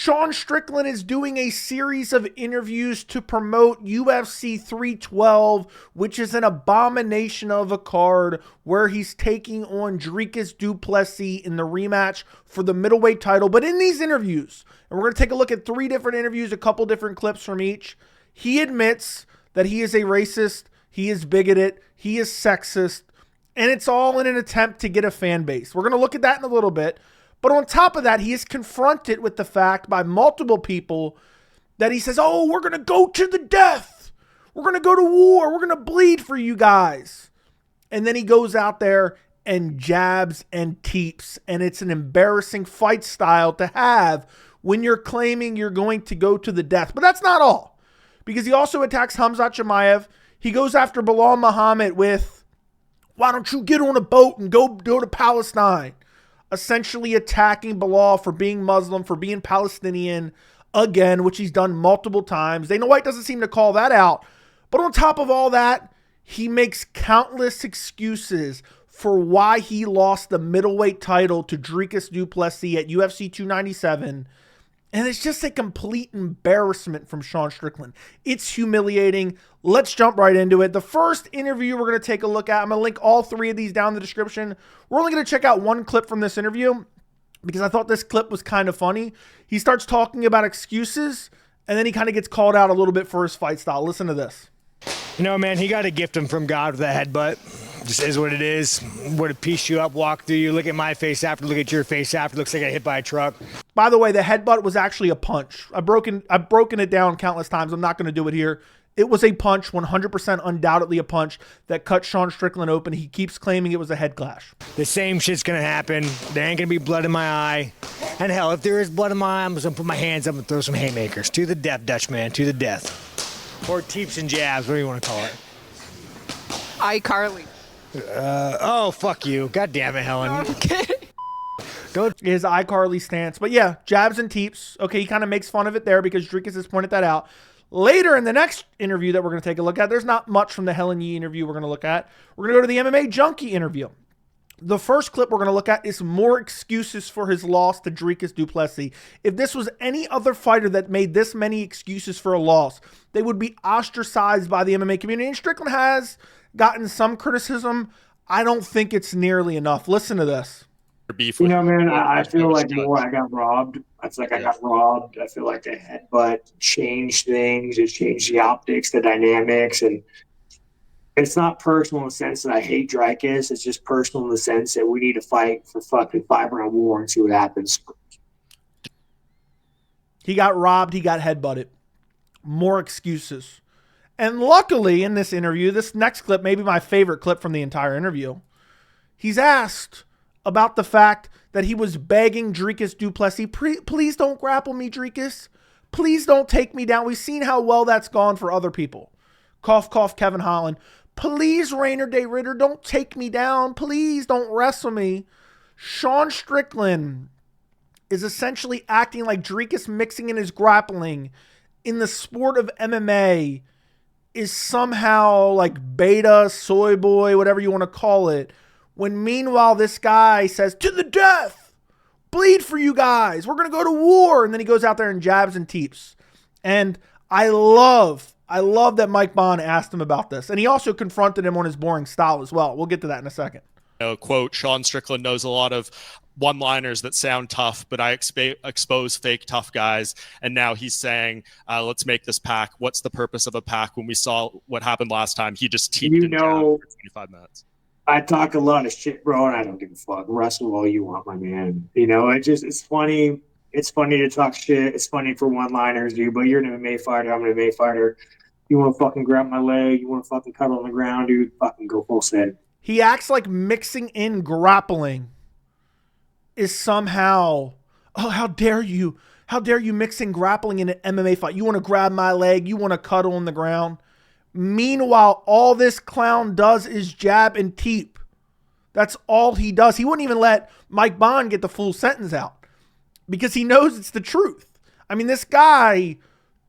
Sean Strickland is doing a series of interviews to promote UFC 312, which is an abomination of a card where he's taking on Dricus Du Plessis in the rematch for the middleweight title. But in these interviews, and we're going to take a look at 3 different interviews, a couple different clips from each, he admits that he is a racist, he is bigoted, he is sexist, and it's all in an attempt to get a fan base. We're going to look at that in a little bit. But on top of that, he is confronted with the fact by multiple people that he says, oh, we're going to go to the death. We're going to go to war. We're going to bleed for you guys. And then he goes out there and jabs and teeps. And it's an embarrassing fight style to have when you're claiming you're going to go to the death. But that's not all. Because he also attacks Khamzat Chimaev. He goes after Belal Muhammad with, why don't you get on a boat and go to Palestine? Essentially attacking Belal for being Muslim, for being Palestinian, again, which he's done multiple times. Dana White doesn't seem to call that out. But on top of all that, he makes countless excuses for why he lost the middleweight title to Dricus Du Plessis at UFC 297. And it's just a complete embarrassment from Sean Strickland. It's humiliating. Let's jump right into it. The first interview we're going to take a look at, I'm going to link all 3 of these down in the description. We're only going to check out one clip from this interview because I thought this clip was kind of funny. He starts talking about excuses, and then he kind of gets called out a little bit for his fight style. Listen to this. You know, man, he got a gift him from God with a headbutt. Just is what it is. Would have pieced you up, walk through you, look at my face after, look at your face after. Looks like I got hit by a truck. By the way, the headbutt was actually a punch. I've broken it down countless times. I'm not going to do it here. It was a punch, 100% undoubtedly a punch that cut Sean Strickland open. He keeps claiming it was a head clash. The same shit's going to happen. There ain't going to be blood in my eye. And hell, if there is blood in my eye, I'm just going to put my hands up and throw some haymakers. To the death, Dutchman, to the death. Or teeps and jabs, whatever you want to call it. iCarly. Oh, fuck you. God damn it, Helen. Okay. Go his iCarly stance. But yeah, jabs and teeps. Okay, he kind of makes fun of it there because Dricus has pointed that out. Later in the next interview that we're going to take a look at, there's not much from the Helen Yee interview we're going to look at. We're going to go to the MMA Junkie interview. The first clip we're going to look at is more excuses for his loss to Dricus Du Plessis. If this was any other fighter that made this many excuses for a loss, they would be ostracized by the MMA community. And Strickland has gotten some criticism. I don't think it's nearly enough. Listen to this. You know, man, I feel like I got robbed. I feel like I got robbed. I feel like the headbutt changed things. It changed the optics, the dynamics, and it's not personal in the sense that I hate Dricus. It's just personal in the sense that we need to fight for fucking 5-round war and see what happens. He got robbed. He got headbutted. More excuses. And luckily in this interview, this next clip may be my favorite clip from the entire interview. He's asked about the fact that he was begging Dricus Du Plessis, please don't grapple me, Dricus. Please don't take me down. We've seen how well that's gone for other people. Cough, cough, Kevin Holland. Please, Rainer Day Ritter, don't take me down. Please don't wrestle me. Sean Strickland is essentially acting like Dricus mixing in his grappling in the sport of MMA is somehow like beta, soy boy, whatever you want to call it. When meanwhile, this guy says, to the death, bleed for you guys. We're going to go to war. And then he goes out there and jabs and teeps. And I love that Mike Bond asked him about this. And he also confronted him on his boring style as well. We'll get to that in a second. Quote, Sean Strickland knows a lot of one-liners that sound tough, but I expose fake tough guys. And now he's saying, let's make this pack. What's the purpose of a pack when we saw what happened last time? He just teeped and jabbed for 25 minutes. I talk a lot of shit, bro, and I don't give a fuck. Wrestle all you want, my man. You know, it's funny. It's funny to talk shit. It's funny for one-liners, dude, but you're an MMA fighter. I'm an MMA fighter. You want to fucking grab my leg? You want to fucking cuddle on the ground, dude? Fucking go full set. He acts like mixing in grappling is somehow, oh, how dare you? How dare you mix in grappling in an MMA fight? You want to grab my leg? You want to cuddle on the ground? Meanwhile, all this clown does is jab and teep. That's all he does. He wouldn't even let Mike Bond get the full sentence out because he knows it's the truth. I mean, this guy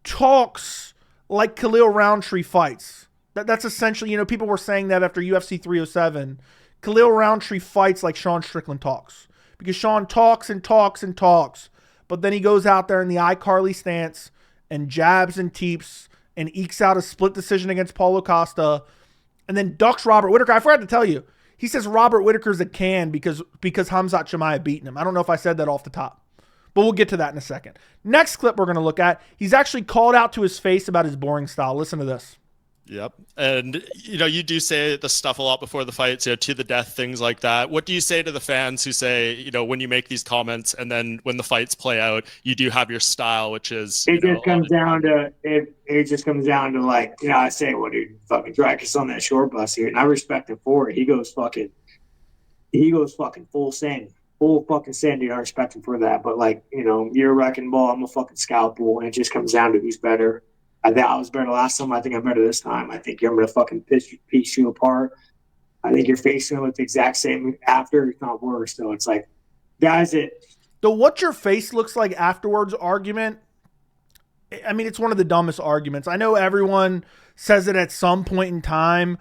talks like Khalil Roundtree fights. That's essentially, you know, people were saying that after UFC 307. Khalil Roundtree fights like Sean Strickland talks because Sean talks and talks and talks, but then he goes out there in the iCarly stance and jabs and teeps and ekes out a split decision against Paulo Costa and then ducks Robert Whittaker. I forgot to tell you, he says Robert Whittaker's a can because Khamzat Chimaev beaten him. I don't know if I said that off the top, but we'll get to that in a second. Next clip we're going to look at, he's actually called out to his face about his boring style. Listen to this. Yep. And, you do say the stuff a lot before the fights, to the death, things like that. What do you say to the fans who say, when you make these comments and then when the fights play out, you do have your style, which is, it just comes down to like, I say, well, dude, fucking Dricus on that short bus here. And I respect him for it. He goes fucking full send. Full fucking send, dude. I respect him for that. But like, you're a wrecking ball. I'm a fucking scalpel. And it just comes down to who's better. I think I was better last time. I think I'm better this time. I think I'm going to fucking piece you apart. I think your face going to look the exact same after, if not worse. So it's like, guys, the what your face looks like afterwards argument, I mean, it's one of the dumbest arguments. I know everyone says it at some point in time,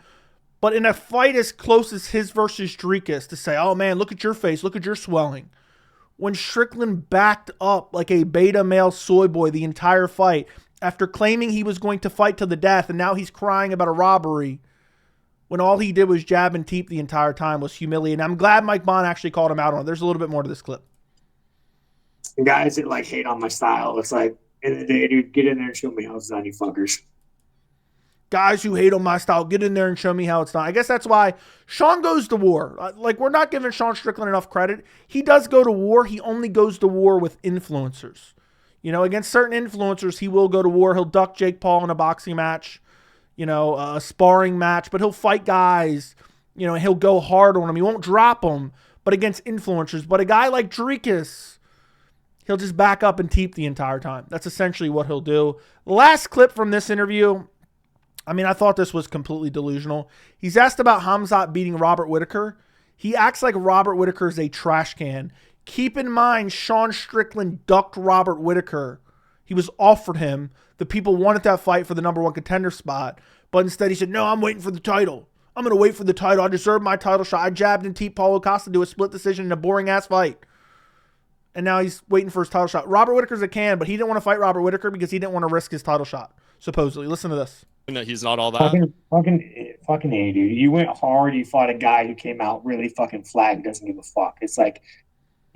but in a fight as close as his versus Dricus, to say, oh man, look at your face, look at your swelling. When Strickland backed up like a beta male soy boy the entire fight, after claiming he was going to fight to the death, and now he's crying about a robbery, when all he did was jab and teep the entire time, was humiliating. I'm glad Mike Bond actually called him out on it. There's a little bit more to this clip. guys that like hate on my style, it's like, end of the day, dude, get in there and show me how it's done, you fuckers. Guys who hate on my style, get in there and show me how it's done. I guess that's why Sean goes to war. Like, we're not giving Sean Strickland enough credit. He does go to war. He only goes to war with influencers. Against certain influencers, he will go to war. He'll duck Jake Paul in a boxing match, a sparring match, but he'll fight guys, he'll go hard on them. He won't drop them, but against influencers. But a guy like Dricus, he'll just back up and teep the entire time. That's essentially what he'll do. Last clip from this interview, I thought this was completely delusional. He's asked about Khamzat beating Robert Whittaker. He acts like Robert Whittaker is a trash can. Keep in mind, Sean Strickland ducked Robert Whittaker. He was offered him. The people wanted that fight for the #1 contender spot. But instead he said, no, I'm waiting for the title. I'm going to wait for the title. I deserve my title shot. I jabbed and teeped Paulo Costa to a split decision in a boring-ass fight. And now he's waiting for his title shot. Robert Whittaker's a can, but he didn't want to fight Robert Whittaker because he didn't want to risk his title shot, supposedly. Listen to this. He's not all that. Fucking A, dude. You went hard. You fought a guy who came out really fucking flat and doesn't give a fuck. It's like,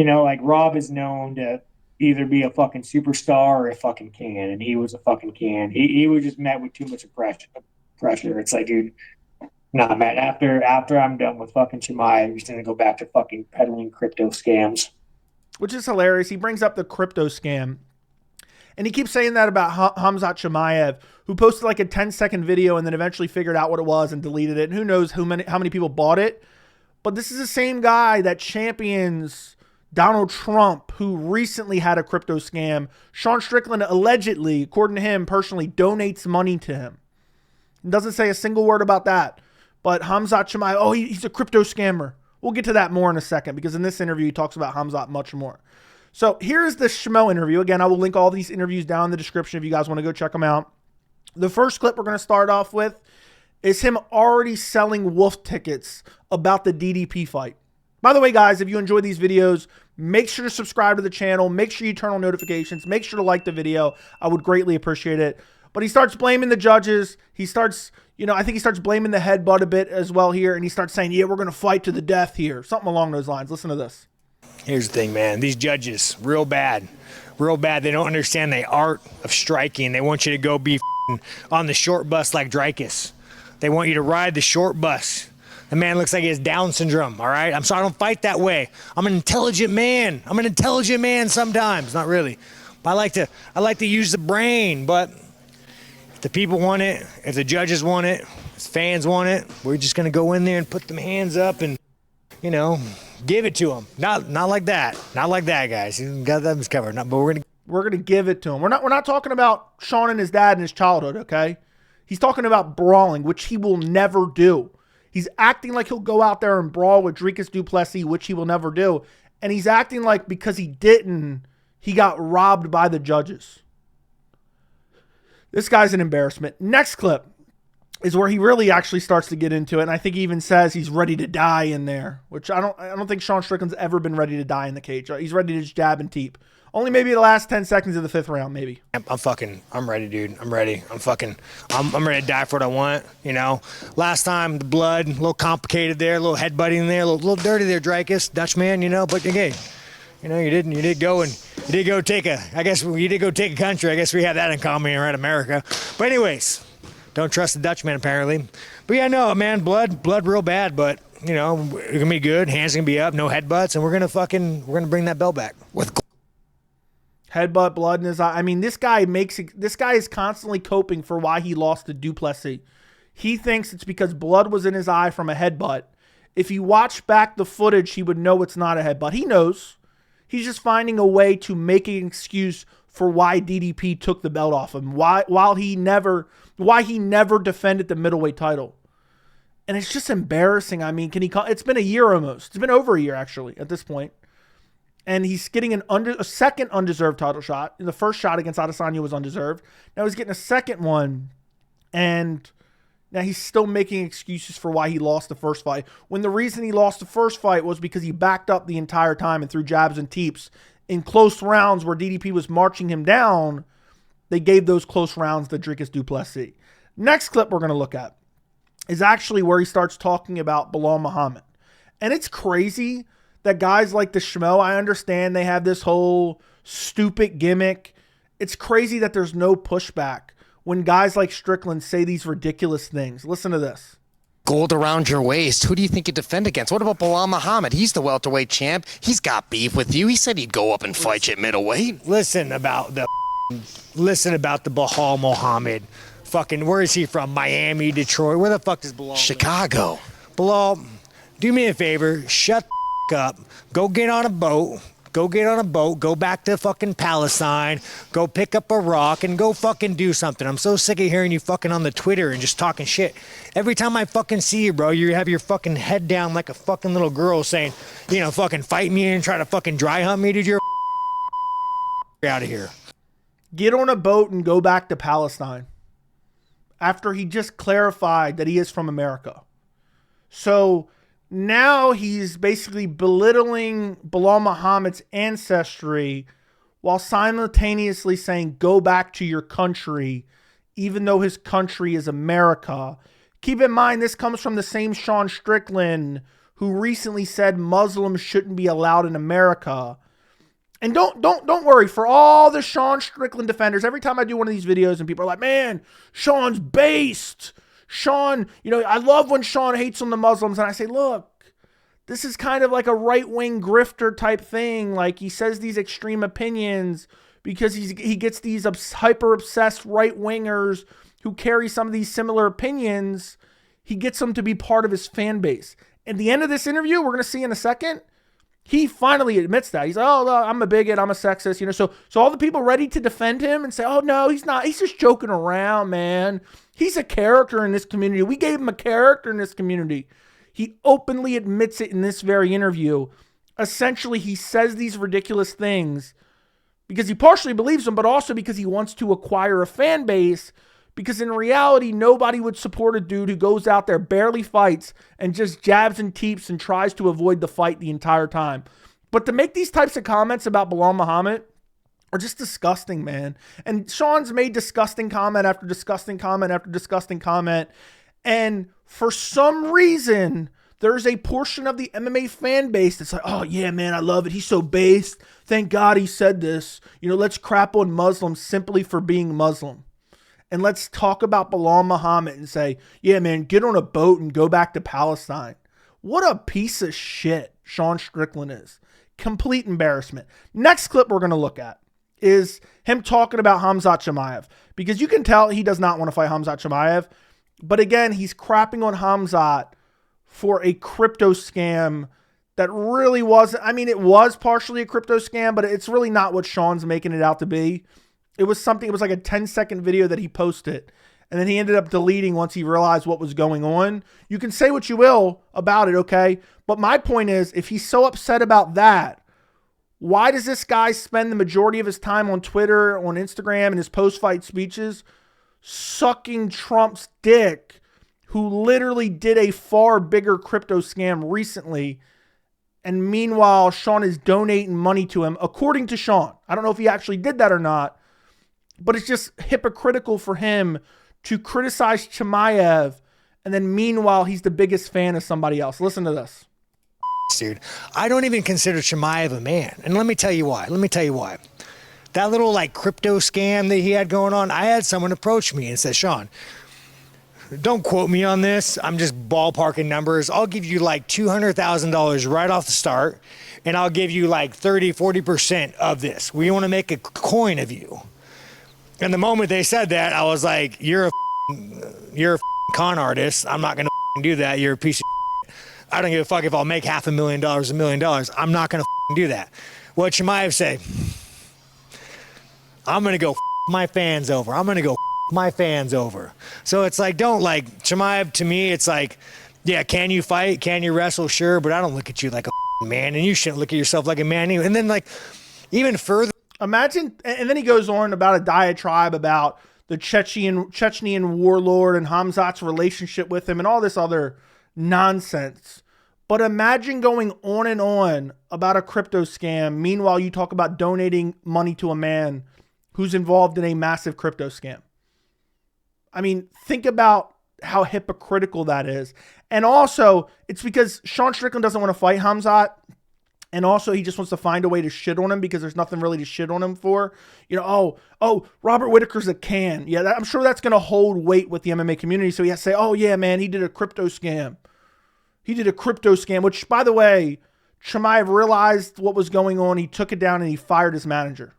like Rob is known to either be a fucking superstar or a fucking can, and he was a fucking can. He was just met with too much pressure. It's like, dude, nah, man. After I'm done with fucking Chimaev, I'm just gonna go back to fucking peddling crypto scams. Which is hilarious. He brings up the crypto scam. And he keeps saying that about Khamzat Chimaev, who posted like a 10-second video and then eventually figured out what it was and deleted it. And who knows how many people bought it. But this is the same guy that champions Donald Trump, who recently had a crypto scam. Sean Strickland allegedly, according to him personally, donates money to him. He doesn't say a single word about that. But Khamzat Chimaev, he's a crypto scammer. We'll get to that more in a second because in this interview he talks about Khamzat much more. So here's the Schmo interview. Again, I will link all these interviews down in the description if you guys want to go check them out. The first clip we're going to start off with is him already selling wolf tickets about the DDP fight. By the way, guys, if you enjoy these videos, make sure to subscribe to the channel. Make sure you turn on notifications. Make sure to like the video. I would greatly appreciate it. But he starts blaming the judges. He starts, I think he starts blaming the headbutt a bit as well here. And he starts saying, yeah, we're going to fight to the death here. Something along those lines. Listen to this. Here's the thing, man. These judges, real bad. Real bad. They don't understand the art of striking. They want you to go be on the short bus like Dricus. They want you to ride the short bus. The man looks like he has Down syndrome, all right? I'm sorry, I don't fight that way. I'm an intelligent man. I'm an intelligent man sometimes. Not really. But I like to use the brain. But if the people want it, if the judges want it, if fans want it, we're just going to go in there and put them hands up and, give it to them. Not like that. Not like that, guys. You got that covered. But we're gonna give it to him. We're not talking about Sean and his dad in his childhood, okay? He's talking about brawling, which he will never do. He's acting like he'll go out there and brawl with Dricus Du Plessis, which he will never do. And he's acting like because he didn't, he got robbed by the judges. This guy's an embarrassment. Next clip is where he really actually starts to get into it. And I think he even says he's ready to die in there, which I don't think Sean Strickland's ever been ready to die in the cage. He's ready to just jab and teep. Only maybe the last 10 seconds of the 5th round, maybe. I'm ready, dude. I'm ready. I'm ready to die for what I want, you know. Last time, the blood, a little complicated there, a little headbutting there, a little dirty there, Dricus, Dutchman, you know. But again, you know, you did go take a country. I guess we have that in common here in America. But anyways, don't trust the Dutchman apparently. But yeah, no, man, blood real bad, but you know, we're gonna be good. Hands gonna be up, no headbutts, and we're gonna bring that belt back with headbutt, blood in his eye. I mean, this guy is constantly coping for why he lost to Du Plessis. He thinks it's because blood was in his eye from a headbutt. If he watched back the footage, he would know it's not a headbutt. He knows. He's just finding a way to make an excuse for why DDP took the belt off him. Why he never defended the middleweight title. And it's just embarrassing. I mean, it's been a year almost. It's been over a year, actually, at this point. And he's getting a second undeserved title shot. The first shot against Adesanya was undeserved. Now he's getting a second one. And now he's still making excuses for why he lost the first fight. When the reason he lost the first fight was because he backed up the entire time and threw jabs and teeps. In close rounds where DDP was marching him down, they gave those close rounds to Dricus Du Plessis. Next clip we're going to look at is actually where he starts talking about Belal Muhammad. And it's crazy that guys like the Schmo, I understand they have this whole stupid gimmick. It's crazy that there's no pushback when guys like Strickland say these ridiculous things. Listen to this. Gold around your waist. Who do you think you'd defend against? What about Belal Muhammad? He's the welterweight champ. He's got beef with you. He said he'd go up and fight you at middleweight. Listen about the Belal Muhammad. Fucking, where is he from? Miami, Detroit. Where the fuck does Belal live? Chicago. Belal, do me a favor. Shut the up. Go get on a boat. Go back to fucking Palestine. Go pick up a rock and go fucking do something. I'm so sick of hearing you fucking on the Twitter and just talking shit. Every time I fucking see you, bro, you have your fucking head down like a fucking little girl saying, you know, fucking fight me and try to fucking dry hump me, dude. You're out of here. Get on a boat and go back to Palestine. After he just clarified that he is from America. So now he's basically belittling Belal Muhammad's ancestry while simultaneously saying, go back to your country, even though his country is America. Keep in mind, this comes from the same Sean Strickland who recently said Muslims shouldn't be allowed in America. And don't worry, for all the Sean Strickland defenders, every time I do one of these videos and people are like, man, Sean's based. Sean, you know, I love when Sean hates on the Muslims. And I say, look, this is kind of like a right-wing grifter type thing. Like, he says these extreme opinions because he gets these hyper-obsessed right-wingers who carry some of these similar opinions. He gets them to be part of his fan base. At the end of this interview, we're going to see in a second, he finally admits that. He's like, oh, no, I'm a bigot, I'm a sexist, you know. So all the people ready to defend him and say, oh, no, he's not. He's just joking around, man. He's a character in this community. We gave him a character in this community. He openly admits it in this very interview. Essentially, he says these ridiculous things because he partially believes them, but also because he wants to acquire a fan base. Because in reality, nobody would support a dude who goes out there, barely fights, and just jabs and teeps and tries to avoid the fight the entire time. But to make these types of comments about Belal Muhammad are just disgusting, man. And Sean's made disgusting comment after disgusting comment after disgusting comment. And for some reason, there's a portion of the MMA fan base that's like, oh, yeah, man, I love it. He's so based. Thank God he said this. You know, let's crap on Muslims simply for being Muslim. And let's talk about Belal Muhammad and say, yeah, man, get on a boat and go back to Palestine. What a piece of shit Sean Strickland is. Complete embarrassment. Next clip we're going to look at is him talking about Khamzat Chimaev. Because you can tell he does not want to fight Khamzat Chimaev. But again, he's crapping on Khamzat for a crypto scam that really wasn't. I mean, it was partially a crypto scam, but it's really not what Sean's making it out to be. It was like a 10-second video that he posted. And then he ended up deleting once he realized what was going on. You can say what you will about it, okay? But my point is, if he's so upset about that, why does this guy spend the majority of his time on Twitter, on Instagram, and his post-fight speeches sucking Trump's dick, who literally did a far bigger crypto scam recently And meanwhile, Sean is donating money to him, according to Sean. I don't know if he actually did that or not, but it's just hypocritical for him to criticize Chimaev, and then meanwhile, he's the biggest fan of somebody else. Listen to this. Dude, I don't even consider Chimaev a man. And let me tell you why. That little like crypto scam that he had going on, I had someone approach me and said, Sean, don't quote me on this. I'm just ballparking numbers. I'll give you like $200,000 right off the start, and I'll give you like 30-40% of this. We want to make a coin of you. And the moment they said that, I was like, you're a con artist. I'm not going to do that. You're a piece of shit. I don't give a fuck if I'll make $500,000, $1 million. I'm not going to do that. What Chimaev say? I'm going to go my fans over. I'm going to go my fans over. So it's like, don't like Chimaev. To me, it's like, yeah, can you fight? Can you wrestle? Sure. But I don't look at you like a man, and you shouldn't look at yourself like a man either. And then like even further. Imagine, and then he goes on about a diatribe about the Chechnyan warlord and Hamzat's relationship with him and all this other nonsense. But imagine going on and on about a crypto scam. Meanwhile, you talk about donating money to a man who's involved in a massive crypto scam. I mean, think about how hypocritical that is. And also, it's because Sean Strickland doesn't want to fight Hamzat. And also, he just wants to find a way to shit on him because there's nothing really to shit on him for. You know, oh, Robert Whitaker's a can. Yeah, I'm sure that's going to hold weight with the MMA community. So he has to say, oh, yeah, man, he did a crypto scam. He did a crypto scam, which, by the way, Chimaev realized what was going on. He took it down and he fired his manager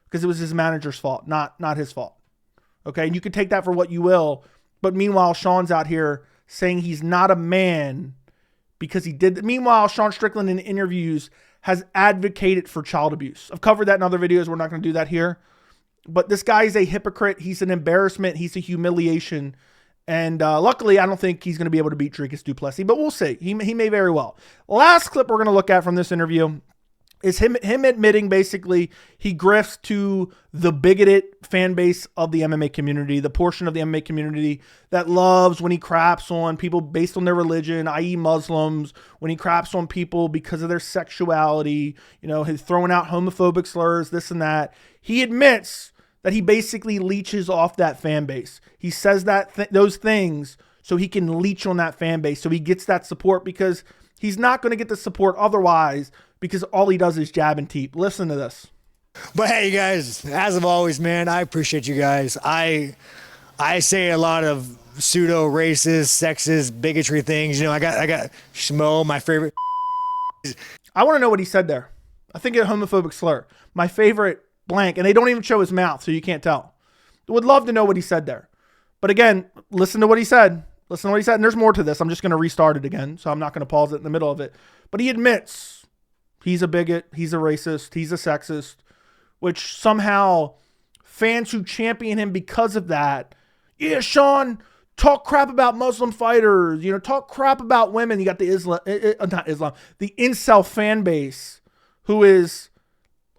because it was his manager's fault, not his fault. Okay, and you can take that for what you will. But meanwhile, Sean's out here saying he's not a man because he did. Meanwhile, Sean Strickland in interviews has advocated for child abuse. I've covered that in other videos. We're not going to do that here. But this guy is a hypocrite. He's an embarrassment. He's a humiliation. And luckily, I don't think he's going to be able to beat Dricus Du Plessis. But we'll see. He may very well. Last clip we're going to look at from this interview is him admitting basically he grifts to the bigoted fan base of the MMA community, the portion of the MMA community that loves when he craps on people based on their religion, i.e. Muslims, when he craps on people because of their sexuality, you know, he's throwing out homophobic slurs, this and that. He admits that he basically leeches off that fan base. He says that those things so he can leech on that fan base, so he gets that support because he's not going to get the support otherwise because all he does is jab and teep. Listen to this. But hey, you guys, as of always, man, I appreciate you guys. I say a lot of pseudo racist, sexist, bigotry things. You know, I got Schmo, my favorite. I want to know what he said there. I think a homophobic slur. My favorite blank, and they don't even show his mouth, so you can't tell. Would love to know what he said there. But again, listen to what he said. Listen to what he said, and there's more to this. I'm just going to restart it again, so I'm not going to pause it in the middle of it. But he admits he's a bigot, he's a racist, he's a sexist, which somehow fans who champion him because of that, yeah, Sean, talk crap about Muslim fighters, you know, talk crap about women. You got the the incel fan base who is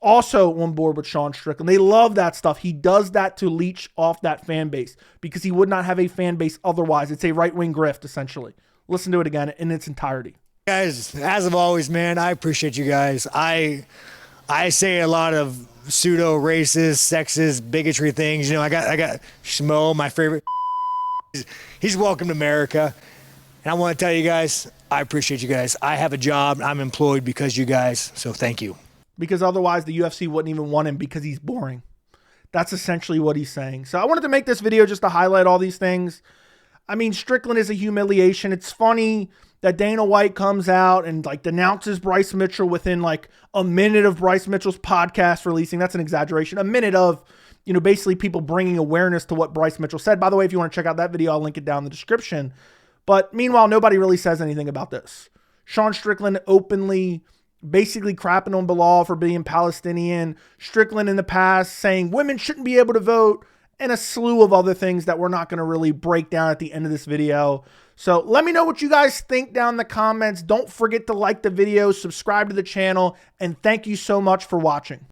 also on board with Sean Strickland. They love that stuff. He does that to leech off that fan base because he would not have a fan base otherwise. It's a right-wing grift, essentially. Listen to it again in its entirety. Guys, as of always, man, I appreciate you guys. I say a lot of pseudo racist, sexist, bigotry things. You know, I got Schmo, my favorite. He's welcome to America. And I want to tell you guys, I appreciate you guys. I have a job. I'm employed because you guys. So thank you. Because otherwise the UFC wouldn't even want him because he's boring. That's essentially what he's saying. So I wanted to make this video just to highlight all these things. I mean, Strickland is a humiliation. It's funny that Dana White comes out and like denounces Bryce Mitchell within like a minute of Bryce Mitchell's podcast releasing. That's an exaggeration. A minute of, you know, basically people bringing awareness to what Bryce Mitchell said. By the way, if you want to check out that video, I'll link it down in the description. But meanwhile, nobody really says anything about this. Sean Strickland openly basically crapping on Belal for being Palestinian. Strickland in the past saying women shouldn't be able to vote, and a slew of other things that we're not going to really break down at the end of this video. So let me know what you guys think down in the comments. Don't forget to like the video, subscribe to the channel, and thank you so much for watching.